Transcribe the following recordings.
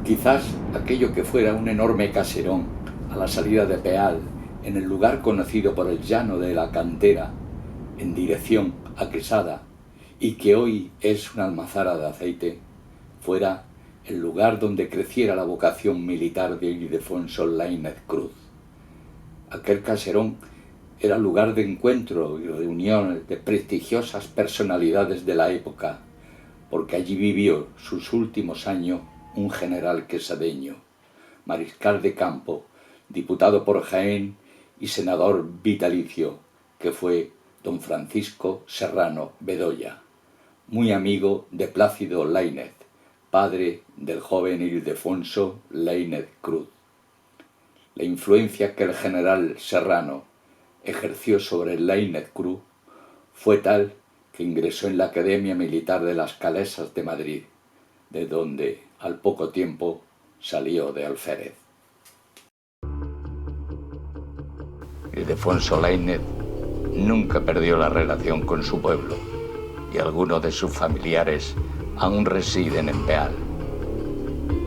Quizás aquello que fuera un enorme caserón a la salida de Peal, en el lugar conocido por el llano de la Cantera, en dirección a Quesada, y que hoy es una almazara de aceite, fuera el lugar donde creciera la vocación militar de Ildefonso Laínez Cruz. Aquel caserón era lugar de encuentro y reunión de prestigiosas personalidades de la época, porque allí vivió sus últimos años un general quesadeño, mariscal de campo, diputado por Jaén y senador vitalicio, que fue don Francisco Serrano Bedoya, muy amigo de Plácido Laínez, padre del joven Ildefonso Laínez Cruz. La influencia que el general Serrano ejerció sobre Laínez Cruz fue tal que ingresó en la Academia Militar de las Calesas de Madrid, de donde al poco tiempo salió de alférez. Ildefonso Laínez nunca perdió la relación con su pueblo y algunos de sus familiares aún residen en Peal.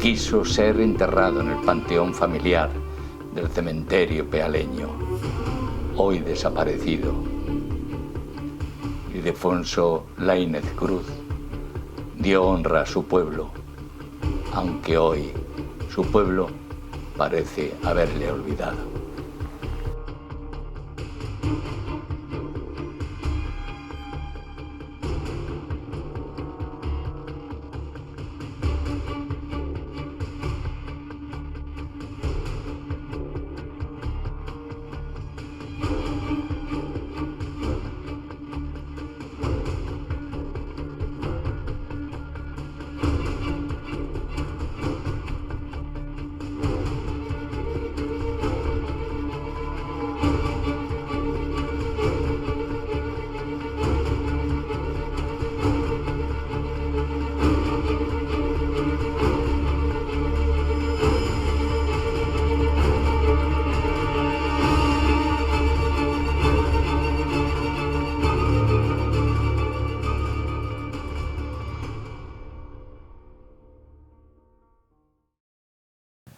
Quiso ser enterrado en el panteón familiar del cementerio pealeño, hoy desaparecido. Ildefonso Laínez Cruz dio honra a su pueblo, aunque hoy su pueblo parece haberle olvidado.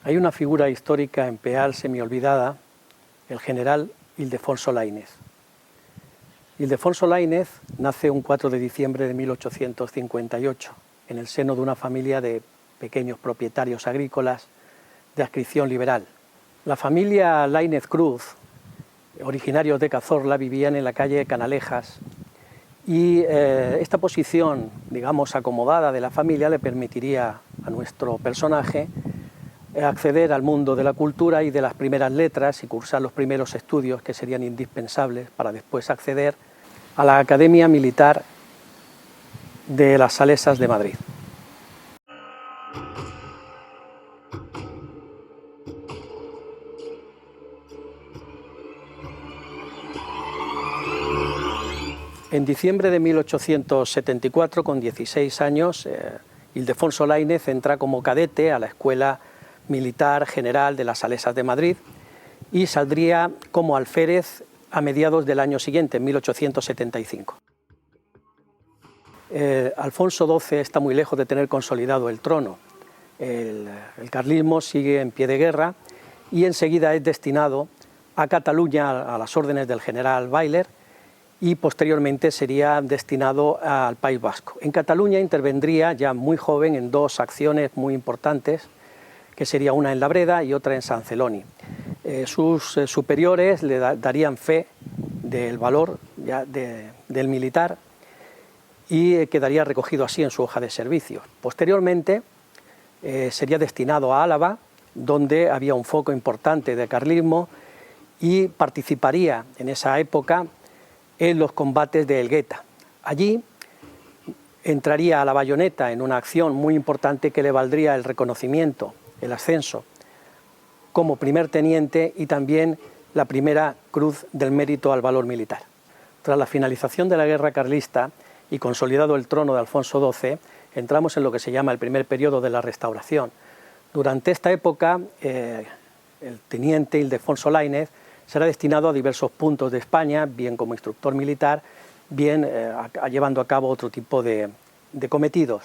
Hay una figura histórica en Peal semiolvidada, el general Ildefonso Laínez. Ildefonso Laínez nace un 4 de diciembre de 1858 en el seno de una familia de pequeños propietarios agrícolas de adscripción liberal. La familia Laínez Cruz, originarios de Cazorla, vivían en la calle Canalejas y esta posición, digamos, acomodada de la familia le permitiría a nuestro personaje acceder al mundo de la cultura y de las primeras letras y cursar los primeros estudios que serían indispensables para después acceder a la Academia Militar de las Salesas de Madrid. En diciembre de 1874, con 16 años, Ildefonso Laínez entra como cadete a la Escuela Militar General de las Salesas de Madrid y saldría como alférez a mediados del año siguiente, en 1875. Alfonso XII está muy lejos de tener consolidado el trono. El carlismo sigue en pie de guerra y enseguida es destinado a Cataluña a las órdenes del general Bailén y posteriormente sería destinado al País Vasco. En Cataluña intervendría ya muy joven en dos acciones muy importantes, que sería una en Labreda y otra en San Celoni. Sus superiores le darían fe del valor del militar y quedaría recogido así en su hoja de servicio. Posteriormente sería destinado a Álava, donde había un foco importante de carlismo, y participaría en esa época en los combates de Elgueta. Allí entraría a la bayoneta en una acción muy importante que le valdría el reconocimiento, el ascenso como primer teniente y también la primera cruz del mérito al valor militar. Tras la finalización de la guerra carlista y consolidado el trono de Alfonso XII, entramos en lo que se llama el primer periodo de la Restauración. Durante esta época el teniente Ildefonso Laínez será destinado a diversos puntos de España, bien como instructor militar, bien llevando a cabo otro tipo de cometidos.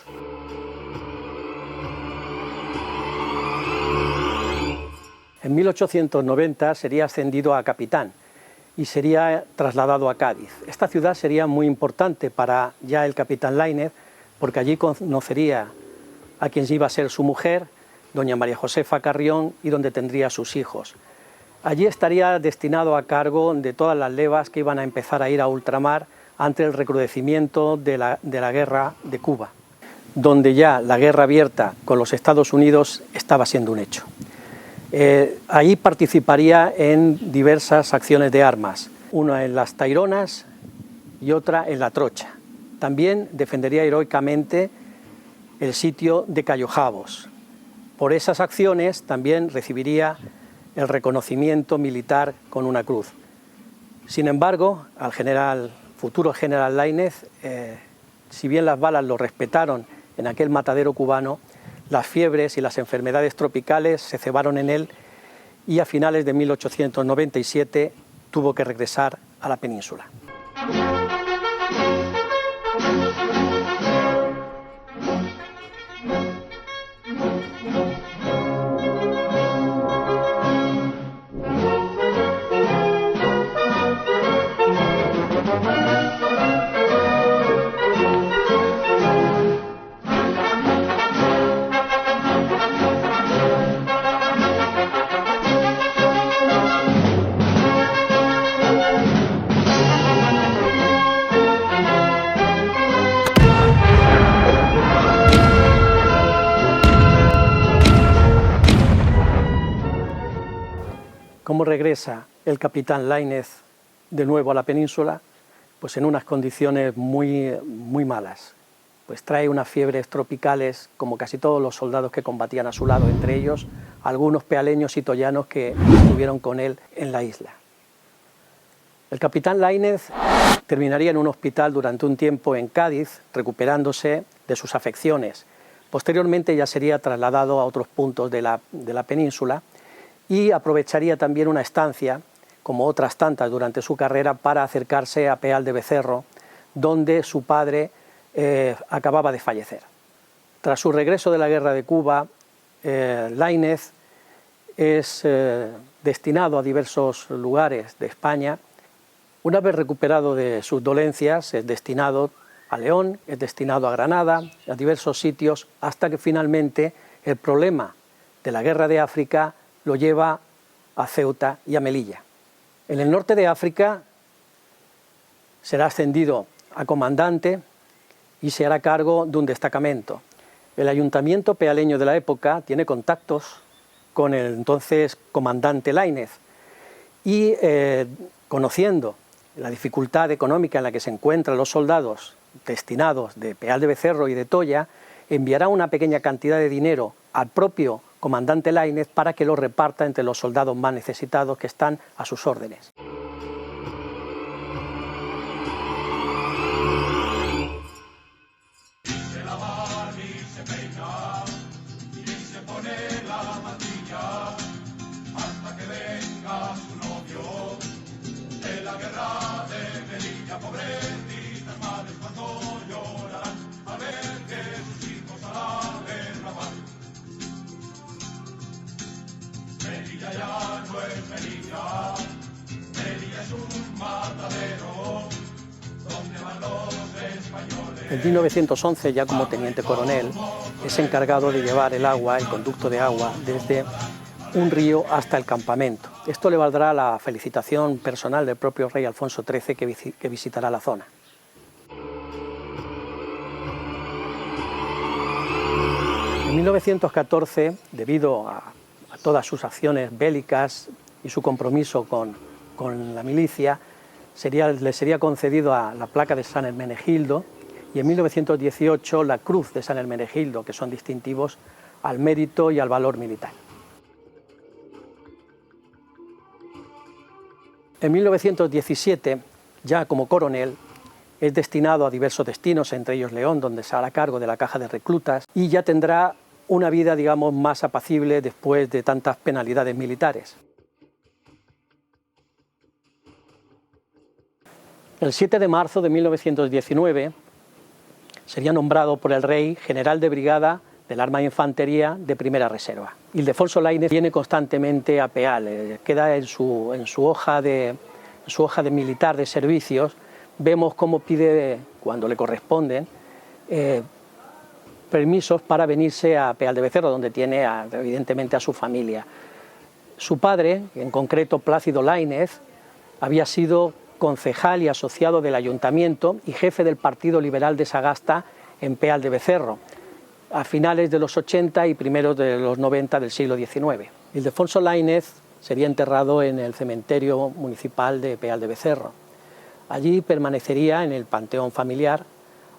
En 1890 sería ascendido a capitán y sería trasladado a Cádiz. Esta ciudad sería muy importante para ya el capitán Laínez, porque allí conocería a quien iba a ser su mujer, doña María Josefa Carrión, y donde tendría sus hijos. Allí estaría destinado a cargo de todas las levas que iban a empezar a ir a ultramar ante el recrudecimiento de la guerra de Cuba, donde ya la guerra abierta con los Estados Unidos estaba siendo un hecho. Ahí participaría en diversas acciones de armas, una en las Taironas y otra en la Trocha. También defendería heroicamente el sitio de Cayojabos. Por esas acciones también recibiría el reconocimiento militar con una cruz. Sin embargo, al futuro general Laínez, si bien las balas lo respetaron en aquel matadero cubano, las fiebres y las enfermedades tropicales se cebaron en él y a finales de 1897 tuvo que regresar a la península. ¿Cómo regresa el capitán Laínez de nuevo a la península? Pues en unas condiciones muy malas. Pues trae unas fiebres tropicales, como casi todos los soldados que combatían a su lado, entre ellos algunos pealeños y toyanos que estuvieron con él en la isla. El capitán Laínez terminaría en un hospital durante un tiempo en Cádiz, recuperándose de sus afecciones. Posteriormente ya sería trasladado a otros puntos de la península, y aprovecharía también una estancia, como otras tantas durante su carrera, para acercarse a Peal de Becerro, donde su padre acababa de fallecer. Tras su regreso de la guerra de Cuba, Laínez es destinado a diversos lugares de España. Una vez recuperado de sus dolencias, es destinado a León, es destinado a Granada, a diversos sitios, hasta que finalmente el problema de la guerra de África lo lleva a Ceuta y a Melilla. En el norte de África será ascendido a comandante y se hará cargo de un destacamento. El ayuntamiento pealeño de la época tiene contactos con el entonces comandante Laínez y conociendo la dificultad económica en la que se encuentran los soldados destinados de Peal de Becerro y de Toya, enviará una pequeña cantidad de dinero al propio comandante Laínez para que lo reparta entre los soldados más necesitados que están a sus órdenes. En 1911, ya como teniente coronel, es encargado de llevar el agua, el conducto de agua, desde un río hasta el campamento. Esto le valdrá la felicitación personal del propio rey Alfonso XIII que visitará la zona. En 1914, debido a todas sus acciones bélicas y su compromiso con la milicia, le sería concedido la placa de San Hermenegildo y en 1918 la cruz de San Hermenegildo, que son distintivos al mérito y al valor militar. En 1917, ya como coronel, es destinado a diversos destinos, entre ellos León, donde se hará cargo de la caja de reclutas, y ya tendrá una vida, digamos, más apacible después de tantas penalidades militares. El 7 de marzo de 1919 sería nombrado por el rey general de brigada del arma de infantería de primera reserva. Ildefonso Lainez viene constantemente a Peal, queda en su hoja de militar de servicios, vemos cómo pide, cuando le corresponden, permisos para venirse a Peal de Becerro, donde tiene evidentemente a su familia. Su padre, en concreto Plácido Lainez, había sido concejal y asociado del ayuntamiento y jefe del Partido Liberal de Sagasta en Peal de Becerro, a finales de los 80 y primeros de los 90 del siglo XIX. Ildefonso Lainez sería enterrado en el cementerio municipal de Peal de Becerro. Allí permanecería en el panteón familiar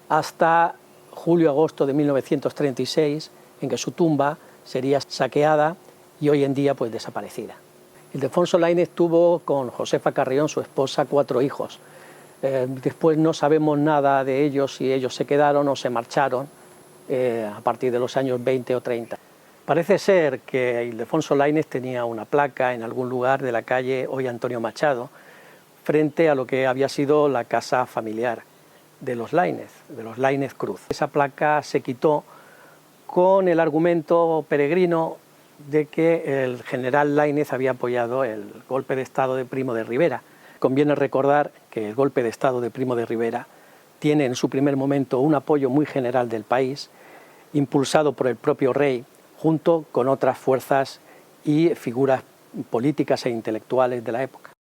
hasta julio-agosto de 1936, en que su tumba sería saqueada y hoy en día pues desaparecida. Ildefonso Lainez tuvo con Josefa Carrión, su esposa, 4 hijos. Después no sabemos nada de ellos, si ellos se quedaron o se marcharon a partir de los años 20 o 30. Parece ser que Ildefonso Lainez tenía una placa en algún lugar de la calle hoy Antonio Machado, frente a lo que había sido la casa familiar de los Lainez Cruz. Esa placa se quitó con el argumento peregrino de que el general Lainez había apoyado el golpe de Estado de Primo de Rivera. Conviene recordar que el golpe de Estado de Primo de Rivera tiene en su primer momento un apoyo muy general del país, impulsado por el propio rey, junto con otras fuerzas y figuras políticas e intelectuales de la época.